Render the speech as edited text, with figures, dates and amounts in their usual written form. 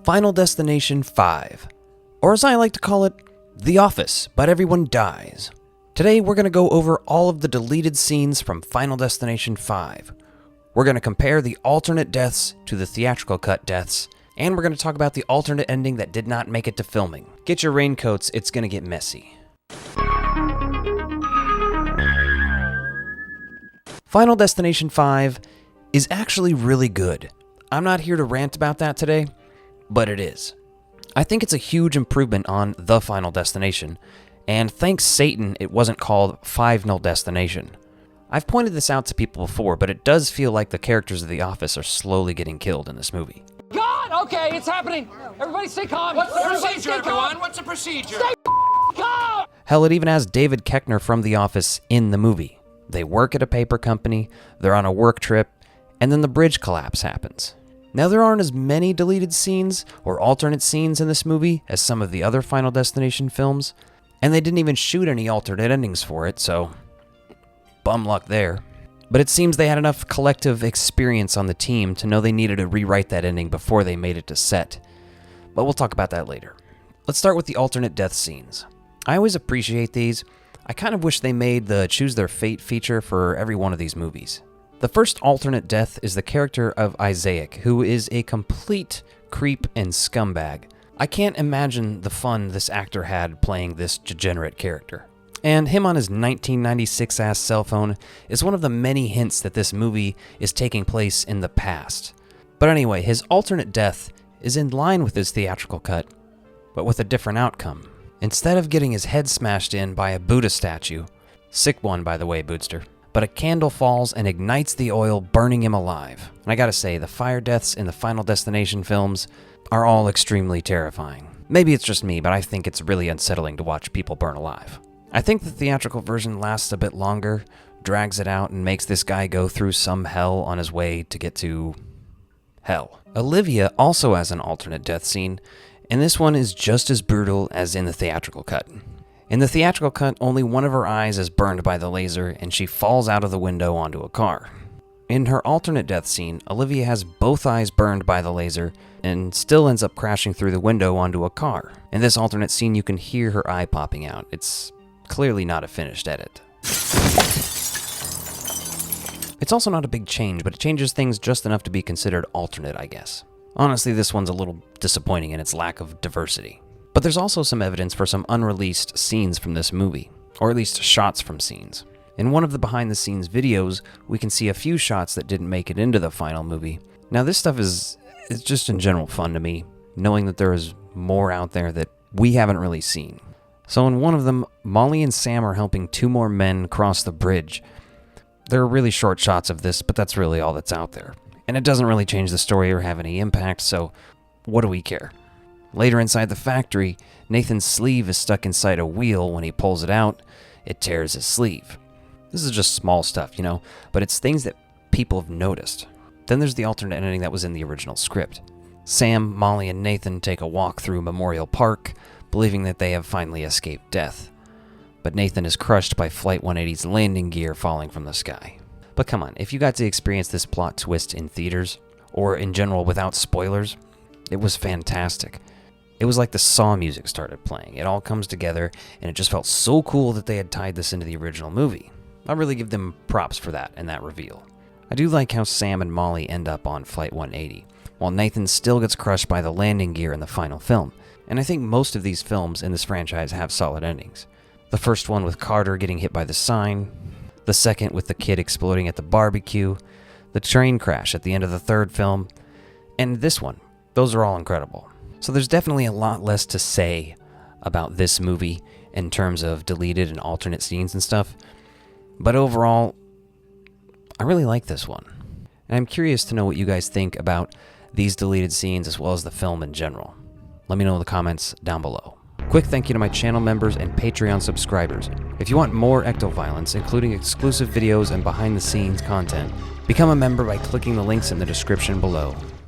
Final Destination 5, or as I like to call it, The Office, but everyone dies. Today we're going to go over all of the deleted scenes from Final Destination 5. We're going to compare the alternate deaths to the theatrical cut deaths, and we're going to talk about the alternate ending that did not make it to filming. Get your raincoats, it's going to get messy. Final Destination 5 is actually really good. I'm not here to rant about that today, but it is. I think it's a huge improvement on The Final Destination, and thanks Satan it wasn't called Final Destination. I've pointed this out to people before, but it does feel like the characters of The Office are slowly getting killed in this movie. God! Okay, it's happening! Everybody stay calm! What's the procedure, everyone? What's the procedure? Stay calm! Hell, it even has David Koechner from The Office in the movie. They work at a paper company, they're on a work trip, and then the bridge collapse happens. Now, there aren't as many deleted scenes or alternate scenes in this movie as some of the other Final Destination films, and they didn't even shoot any alternate endings for it, so bum luck there. But it seems they had enough collective experience on the team to know they needed to rewrite that ending before they made it to set. But we'll talk about that later. Let's start with the alternate death scenes. I always appreciate these. I kind of wish they made the Choose Their Fate feature for every one of these movies. The first alternate death is the character of Isaac, who is a complete creep and scumbag. I can't imagine the fun this actor had playing this degenerate character. And him on his 1996-ass cell phone is one of the many hints that this movie is taking place in the past. But anyway, his alternate death is in line with his theatrical cut, but with a different outcome. Instead of getting his head smashed in by a Buddha statue, sick one by the way, Bootster, but a candle falls and ignites the oil, burning him alive. And I gotta say, the fire deaths in the Final Destination films are all extremely terrifying. Maybe it's just me, but I think it's really unsettling to watch people burn alive. I think the theatrical version lasts a bit longer, drags it out, and makes this guy go through some hell on his way to get to hell. Olivia also has an alternate death scene, and this one is just as brutal as in the theatrical cut. In the theatrical cut, only one of her eyes is burned by the laser, and she falls out of the window onto a car. In her alternate death scene, Olivia has both eyes burned by the laser, and still ends up crashing through the window onto a car. In this alternate scene, you can hear her eye popping out. It's clearly not a finished edit. It's also not a big change, but it changes things just enough to be considered alternate, I guess. Honestly, this one's a little disappointing in its lack of diversity. But there's also some evidence for some unreleased scenes from this movie, or at least shots from scenes. In one of the behind-the-scenes videos, we can see a few shots that didn't make it into the final movie. Now, this stuff is just in general fun to me, knowing that there is more out there that we haven't really seen. So in one of them, Molly and Sam are helping two more men cross the bridge. There are really short shots of this, but that's really all that's out there. And it doesn't really change the story or have any impact, so what do we care? Later inside the factory, Nathan's sleeve is stuck inside a wheel. When he pulls it out, it tears his sleeve. This is just small stuff, but it's things that people have noticed. Then there's the alternate ending that was in the original script. Sam, Molly, and Nathan take a walk through Memorial Park, believing that they have finally escaped death. But Nathan is crushed by Flight 180's landing gear falling from the sky. But come on, if you got to experience this plot twist in theaters, or in general without spoilers, it was fantastic. It was like the Saw music started playing. It all comes together, and it just felt so cool that they had tied this into the original movie. I really give them props for that and that reveal. I do like how Sam and Molly end up on Flight 180, while Nathan still gets crushed by the landing gear in the final film. And I think most of these films in this franchise have solid endings. The first one with Carter getting hit by the sign, the second with the kid exploding at the barbecue, the train crash at the end of the third film, and this one. Those are all incredible. So there's definitely a lot less to say about this movie in terms of deleted and alternate scenes and stuff. But overall, I really like this one. And I'm curious to know what you guys think about these deleted scenes as well as the film in general. Let me know in the comments down below. Quick thank you to my channel members and Patreon subscribers. If you want more Ectoviolence, including exclusive videos and behind-the-scenes content, become a member by clicking the links in the description below.